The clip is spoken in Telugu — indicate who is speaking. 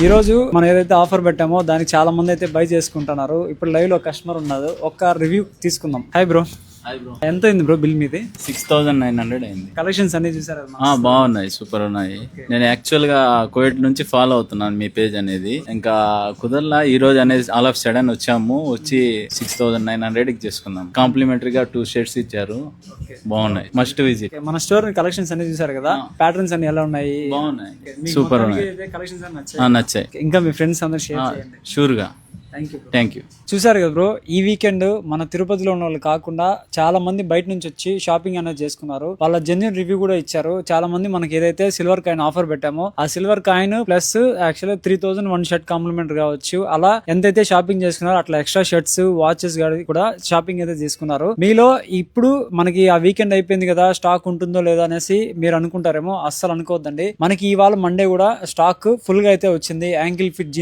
Speaker 1: ఈ రోజు మనం ఏదైతే ఆఫర్ పెట్టామో దానికి చాలా మంది అయితే బై చేసుకుంటున్నారు. ఇప్పుడు లైవ్ లో కస్టమర్ ఉన్నారు, ఒక్క రివ్యూ తీసుకుందాం. Hi bro. ఎంత అయింది బ్రో బిల్ మీది?
Speaker 2: 6,900 అయింది.
Speaker 1: కలెక్షన్స్ అన్ని చూసారా?
Speaker 2: బాగున్నాయి, సూపర్ ఉన్నాయి. నేను యాక్చువల్ గా కోవిడ్ నుంచి ఫాలో అవుతున్నాను మీ పేజ్ అనేది. ఇంకా కుదరలా ఈ రోజు అనేది ఆల్ ఆఫ్ సడన్ వచ్చి 6,900 కి చేసుకున్నాం. కాంప్లిమెంటరీగా 2 షర్ట్స్ ఇచ్చారు, బాగున్నాయి, మస్ట్ విజిట్.
Speaker 1: మన స్టోర్ కలెక్షన్స్ అన్ని చూసారు కదా, ప్యాటర్న్స్ అన్ని ఎలా ఉన్నాయి?
Speaker 2: బాగున్నాయి, సూపర్ ఉన్నాయి,
Speaker 1: కలెక్షన్స్
Speaker 2: నచ్చాయి.
Speaker 1: ఇంకా మీ ఫ్రెండ్స్ అందరూ షేర్ చేయండి.
Speaker 2: షూర్ గా. Thank you.
Speaker 1: చూసారు కదా బ్రో, ఈ వీకెండ్ మన తిరుపతిలో ఉన్న వాళ్ళు కాకుండా చాలా మంది బయట నుంచి వచ్చి షాపింగ్ అనేది చేసుకున్నారు. వాళ్ళ జెన్యూన్ రివ్యూ కూడా ఇచ్చారు. చాలా మంది మనకి ఏదైతే సిల్వర్ కాయిన్ ఆఫర్ పెట్టామో ఆ సిల్వర్ కాయిన్ ప్లస్ యాక్చువల్గా 3,001 షర్ట్ కాంప్లిమెంట్ కావచ్చు. అలా ఎంతైతే షాపింగ్ చేసుకున్నారో అట్లా ఎక్స్ట్రా షర్ట్స్, వాచెస్ కూడా షాపింగ్ అయితే తీసుకున్నారు. మీలో ఇప్పుడు మనకి ఆ వీకెండ్ అయిపోయింది కదా, స్టాక్ ఉంటుందో లేదో అనేసి మీరు అనుకుంటారేమో, అస్సలు అనుకోవద్దండి. మనకి ఇవాళ మండే కూడా స్టాక్ ఫుల్ గా అయితే వచ్చింది. Ankle fit